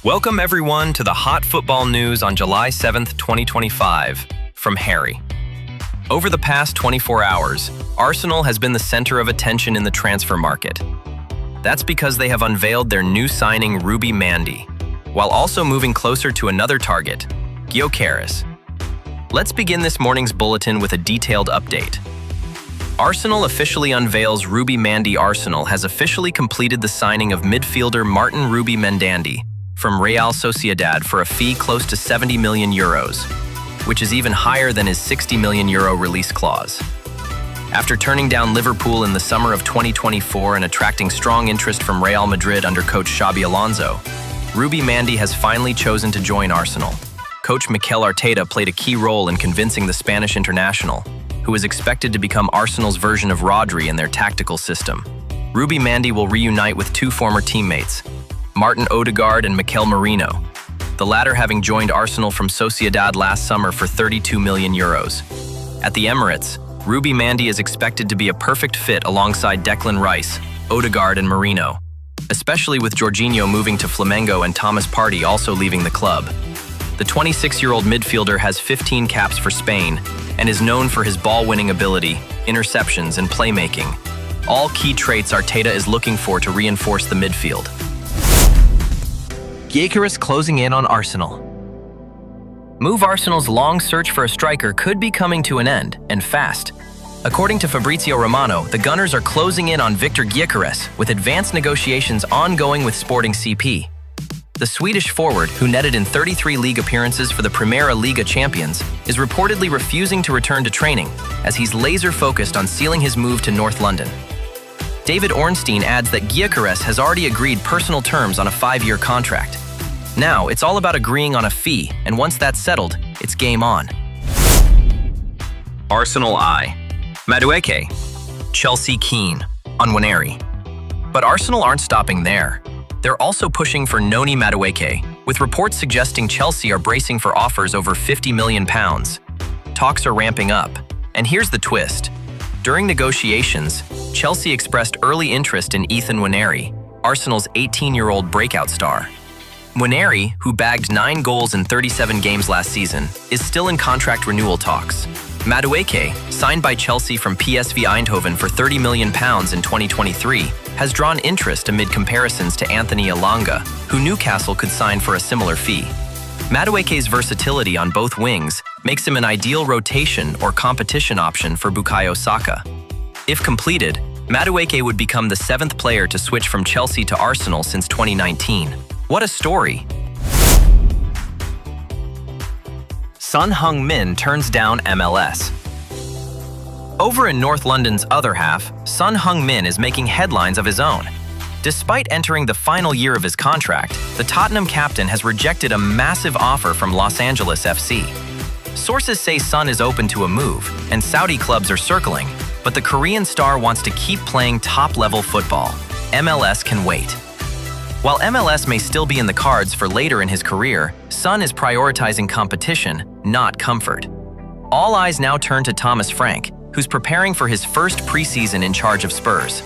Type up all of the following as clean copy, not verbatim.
Welcome everyone to the hot football news on July 7th, 2025, from Harry. Over the past 24 hours, Arsenal has been the center of attention in the transfer market. That's because they have unveiled their new signing Zubimendi, while also moving closer to another target, Gyökeres. Let's begin this morning's bulletin with a detailed update. Arsenal officially unveils Zubimendi. Arsenal has officially completed the signing of midfielder Martín Zubimendi from Real Sociedad for a fee close to 70 million euros, which is even higher than his 60 million euro release clause. After turning down Liverpool in the summer of 2024 and attracting strong interest from Real Madrid under coach Xabi Alonso, Zubimendi has finally chosen to join Arsenal. Coach Mikel Arteta played a key role in convincing the Spanish international, who is expected to become Arsenal's version of Rodri in their tactical system. Zubimendi will reunite with two former teammates, Martin Odegaard and Mikel Merino, the latter having joined Arsenal from Sociedad last summer for 32 million euros. At the Emirates, Zubimendi is expected to be a perfect fit alongside Declan Rice, Odegaard and Merino, especially with Jorginho moving to Flamengo and Thomas Partey also leaving the club. The 26-year-old midfielder has 15 caps for Spain and is known for his ball-winning ability, interceptions, and playmaking, all key traits Arteta is looking for to reinforce the midfield. Gyökeres closing in on Arsenal. Arsenal's long search for a striker could be coming to an end, and fast. According to Fabrizio Romano, the Gunners are closing in on Viktor Gyökeres, with advanced negotiations ongoing with Sporting CP. The Swedish forward, who netted in 33 league appearances for the Primera Liga champions, is reportedly refusing to return to training, as he's laser-focused on sealing his move to North London. David Ornstein adds that Gyökeres has already agreed personal terms on a 5-year contract. Now, it's all about agreeing on a fee, and once that's settled, it's game on. Arsenal I. Madueke. Chelsea keen on Nwaneri. But Arsenal aren't stopping there. They're also pushing for Noni Madueke, with reports suggesting Chelsea are bracing for offers over £50 million. Talks are ramping up, and here's the twist. During negotiations, Chelsea expressed early interest in Ethan Nwaneri, Arsenal's 18-year-old breakout star. Nwaneri, who bagged 9 goals in 37 games last season, is still in contract renewal talks. Madueke, signed by Chelsea from PSV Eindhoven for £30 million in 2023, has drawn interest amid comparisons to Anthony Elanga, who Newcastle could sign for a similar fee. Madueke's versatility on both wings makes him an ideal rotation or competition option for Bukayo Saka. If completed, Madueke would become the 7th player to switch from Chelsea to Arsenal since 2019. What a story! Son Heung-min turns down MLS. Over in North London's other half, Son Heung-min is making headlines of his own. Despite entering the final year of his contract, the Tottenham captain has rejected a massive offer from Los Angeles FC. Sources say Son is open to a move, and Saudi clubs are circling, but the Korean star wants to keep playing top-level football. MLS can wait. While MLS may still be in the cards for later in his career, Son is prioritizing competition, not comfort. All eyes now turn to Thomas Frank, who's preparing for his first preseason in charge of Spurs.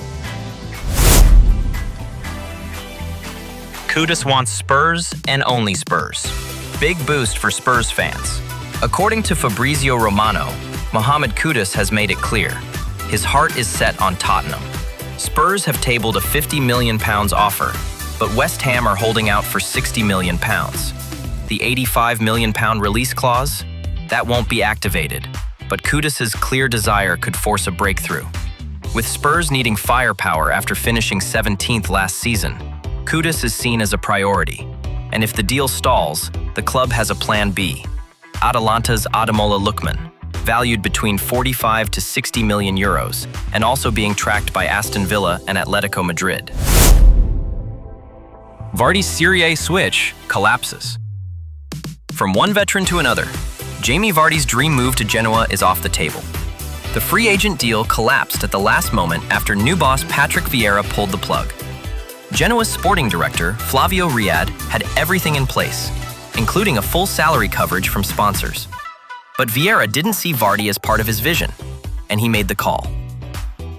Kudus wants Spurs and only Spurs. Big boost for Spurs fans. According to Fabrizio Romano, Mohamed Kudus has made it clear. His heart is set on Tottenham. Spurs have tabled a £50 million offer, but West Ham are holding out for £60 million. The £85 million release clause? That won't be activated, but Kudus's clear desire could force a breakthrough. With Spurs needing firepower after finishing 17th last season, Kudus is seen as a priority. And if the deal stalls, the club has a plan B. Atalanta's Ademola Lookman, valued between 45 to 60 million euros, and also being tracked by Aston Villa and Atletico Madrid. Vardy's Serie A switch collapses. From one veteran to another, Jamie Vardy's dream move to Genoa is off the table. The free agent deal collapsed at the last moment after new boss Patrick Vieira pulled the plug. Genoa's sporting director, Flavio Riad, had everything in place, including a full salary coverage from sponsors. But Vieira didn't see Vardy as part of his vision, and he made the call.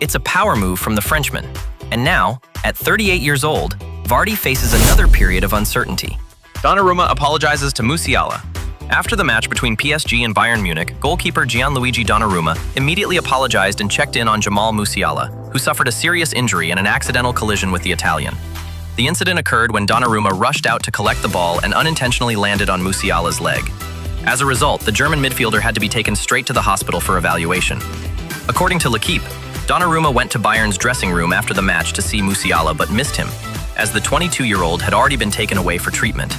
It's a power move from the Frenchman, and now, at 38 years old, Vardy faces another period of uncertainty. Donnarumma apologizes to Musiala. After the match between PSG and Bayern Munich, goalkeeper Gianluigi Donnarumma immediately apologized and checked in on Jamal Musiala, who suffered a serious injury in an accidental collision with the Italian. The incident occurred when Donnarumma rushed out to collect the ball and unintentionally landed on Musiala's leg. As a result, the German midfielder had to be taken straight to the hospital for evaluation. According to L'Equipe, Donnarumma went to Bayern's dressing room after the match to see Musiala but missed him, as the 22-year-old had already been taken away for treatment.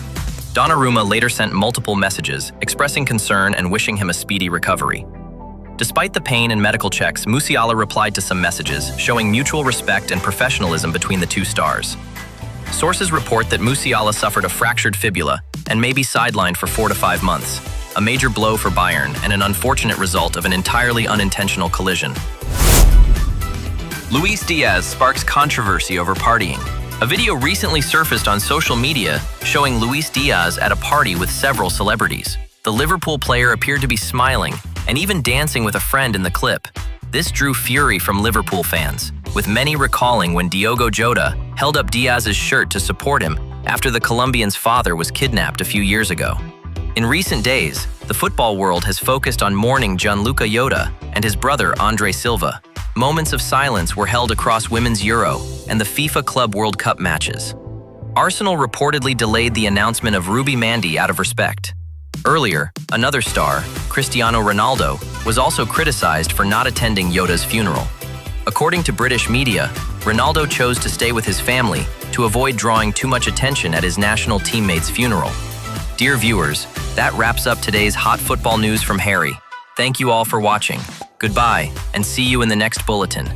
Donnarumma later sent multiple messages, expressing concern and wishing him a speedy recovery. Despite the pain and medical checks, Musiala replied to some messages, showing mutual respect and professionalism between the two stars. Sources report that Musiala suffered a fractured fibula and may be sidelined for 4 to 5 months, a major blow for Bayern and an unfortunate result of an entirely unintentional collision. Luis Diaz sparks controversy over partying. A video recently surfaced on social media showing Luis Diaz at a party with several celebrities. The Liverpool player appeared to be smiling and even dancing with a friend in the clip. This drew fury from Liverpool fans, with many recalling when Diogo Jota held up Diaz's shirt to support him after the Colombian's father was kidnapped a few years ago. In recent days, the football world has focused on mourning Gianluca Jota and his brother Andre Silva. Moments of silence were held across Women's Euro and the FIFA Club World Cup matches. Arsenal reportedly delayed the announcement of Zubimendi out of respect. Earlier, another star, Cristiano Ronaldo, was also criticized for not attending Jota's funeral. According to British media, Ronaldo chose to stay with his family to avoid drawing too much attention at his national teammate's funeral. Dear viewers, that wraps up today's hot football news from Harry. Thank you all for watching. Goodbye, and see you in the next bulletin.